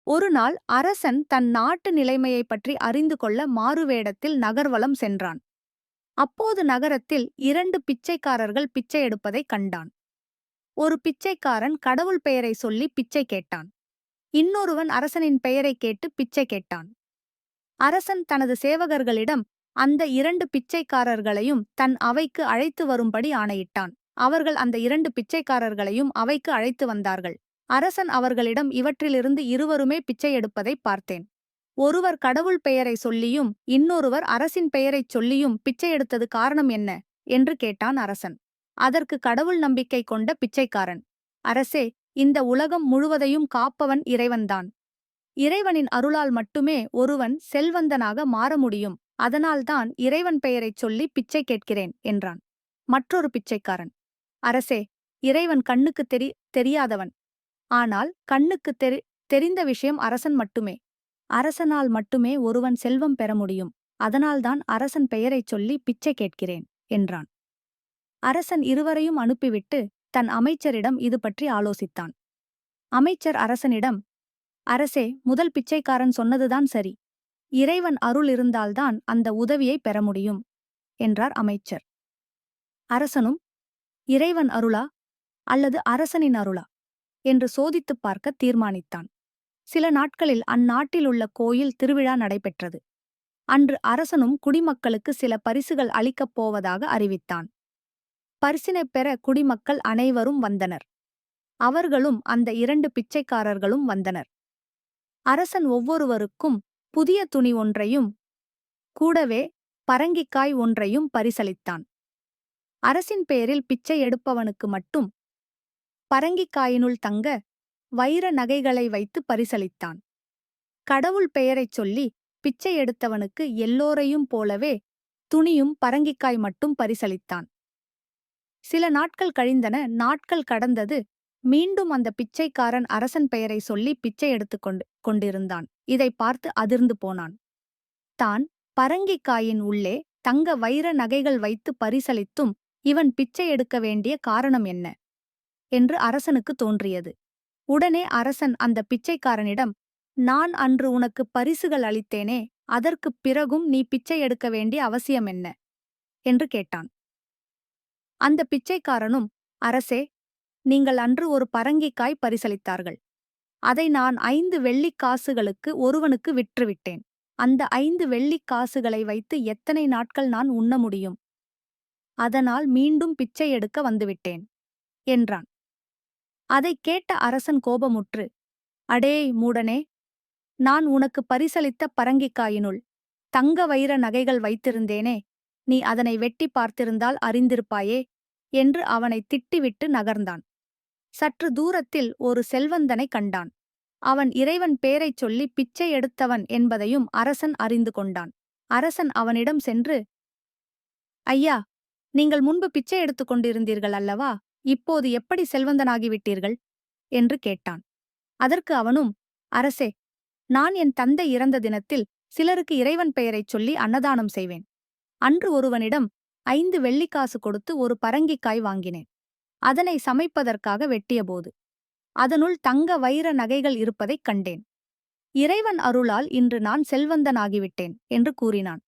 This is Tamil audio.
ஒருநாள் அரசன் தன் நாட்டு நிலைமையைப் பற்றி அறிந்து கொள்ள மாறுவேடத்தில் நகர்வலம் சென்றான். அப்போது நகரத்தில் 2 பிச்சைக்காரர்கள் பிச்சை எடுப்பதைக் கண்டான். ஒரு பிச்சைக்காரன் கடவுள் பெயரை சொல்லி பிச்சை கேட்டான். இன்னொருவன் அரசனின் பெயரைக் கேட்டு பிச்சை கேட்டான். அரசன் தனது சேவகர்களிடம் அந்த 2 பிச்சைக்காரர்களையும் தன் அவைக்கு அழைத்து வரும்படி ஆணையிட்டான். அவர்கள் அந்த 2 பிச்சைக்காரர்களையும் அவைக்கு அழைத்து வந்தார்கள். அரசன் அவர்களிடம், இவற்றிலிருந்து இருவருமே பிச்சை எடுப்பதைப் பார்த்தேன். ஒருவர் கடவுள் பெயரை சொல்லியும் இன்னொருவர் அரசின் பெயரைச் சொல்லியும் பிச்சை எடுத்தது காரணம் என்ன என்று கேட்டான் அரசன். அதற்கு கடவுள் நம்பிக்கை கொண்ட பிச்சைக்காரன், அரசே, இந்த உலகம் முழுவதையும் காப்பவன் இறைவன்தான். இறைவனின் அருளால் மட்டுமே ஒருவன் செல்வந்தனாக மாற முடியும். அதனால்தான் இறைவன் பெயரைச் சொல்லி பிச்சை கேட்கிறேன் என்றான். மற்றொரு பிச்சைக்காரன், அரசே, இறைவன் கண்ணுக்கு தெரியாதவன். ஆனால் கண்ணுக்கு தெரிந்த விஷயம் அரசன் மட்டுமே. அரசனால் மட்டுமே ஒருவன் செல்வம் பெற முடியும். அதனால்தான் அரசன் பெயரைச் சொல்லி பிச்சை கேட்கிறேன் என்றான். அரசன் இருவரையும் அனுப்பிவிட்டு தன் அமைச்சரிடம் இது பற்றி ஆலோசித்தான். அமைச்சர் அரசனிடம், அரசே, முதல் பிச்சைக்காரன் சொன்னதுதான் சரி. இறைவன் அருள் இருந்தால்தான் அந்த உதவியை பெற முடியும் என்றார் அமைச்சர். அரசனும், இறைவன் அருளா அல்லது அரசனின் அருளா என்று சோதித்துப் பார்க்க தீர்மானித்தான். சில நாட்களில் அந்நாட்டிலுள்ள கோயில் திருவிழா நடைபெற்றது. அன்று அரசனும் குடிமக்களுக்கு சில பரிசுகள் அளிக்கப் போவதாக அறிவித்தான். பரிசினைப் பெற குடிமக்கள் அனைவரும் வந்தனர். அவர்களும் அந்த 2 பிச்சைக்காரர்களும் வந்தனர். அரசன் ஒவ்வொருவருக்கும் புதிய துணி ஒன்றையும் கூடவே பரங்கிக்காய் ஒன்றையும் பரிசளித்தான். அரசின் பெயரில் பிச்சை எடுப்பவனுக்கு மட்டும் பரங்கிக்காயினுள் தங்க வைர நகைகளை வைத்து பரிசளித்தான். கடவுள் பெயரைச் சொல்லி பிச்சை எடுத்தவனுக்கு எல்லோரையும் போலவே துணியும் பரங்கிக்காய் மட்டும் பரிசளித்தான். சில நாட்கள் கழிந்தன. நாட்கள் கடந்தது. மீண்டும் அந்த பிச்சைக்காரன் அரசன் பெயரை சொல்லி பிச்சை எடுத்துக் கொண்டிருந்தான். இதை பார்த்து அதிர்ந்து போனான். தான் பரங்கிக்காயின் உள்ளே தங்க வைர நகைகள் வைத்து பரிசளித்தும் இவன் பிச்சை எடுக்க வேண்டிய காரணம் என்ன என்று அரசனுக்கு தோன்றியது. உடனே அரசன் அந்த பிச்சைக்காரனிடம், நான் அன்று உனக்கு பரிசுகள் அளித்தேனே, அதற்குப் பிறகும் நீ பிச்சை எடுக்க வேண்டிய அவசியம் என்ன என்று கேட்டான். அந்த பிச்சைக்காரனும், அரசே, நீங்கள் அன்று ஒரு பரங்கிக்காய் பரிசளித்தார்கள். அதை நான் 5 வெள்ளிக்காசுகளுக்கு ஒருவனுக்கு விற்றுவிட்டேன். அந்த 5 வெள்ளிக்காசுகளை வைத்து எத்தனை நாட்கள் நான் உண்ண முடியும்? அதனால் மீண்டும் பிச்சை எடுக்க வந்துவிட்டேன் என்றான். அதைக் கேட்ட அரசன் கோபமுற்று, அடேய் மூடனே, நான் உனக்கு பரிசளித்த பரங்கிக்காயினுள் தங்க வைர நகைகள் வைத்திருந்தேனே, நீ அதனை வெட்டி பார்த்திருந்தால் அறிந்திருப்பாயே என்று அவனை திட்டிவிட்டு நகர்ந்தான். சற்று தூரத்தில் ஒரு செல்வந்தனை கண்டான். அவன் இறைவன் பேரைச் சொல்லி பிச்சை எடுத்தவன் என்பதையும் அரசன் அறிந்து கொண்டான். அரசன் அவனிடம் சென்று, ஐயா, நீங்கள் முன்பு பிச்சை எடுத்துக் கொண்டிருந்தீர்கள் அல்லவா? இப்போது எப்படி செல்வந்தனாகிவிட்டீர்கள் என்று கேட்டான். அதற்கு அவனும், அரசே, நான் என் தந்தை இறந்த தினத்தில் சிலருக்கு இறைவன் பெயரைச் சொல்லி அன்னதானம் செய்வேன். அன்று ஒருவனிடம் 5 வெள்ளிக்காசு கொடுத்து ஒரு பரங்கிக்காய் வாங்கினேன். அதனை சமைப்பதற்காக வெட்டியபோது அதனுள் தங்க வைர நகைகள் இருப்பதைக் கண்டேன். இறைவன் அருளால் இன்று நான் செல்வந்தனாகிவிட்டேன் என்று கூறினான்.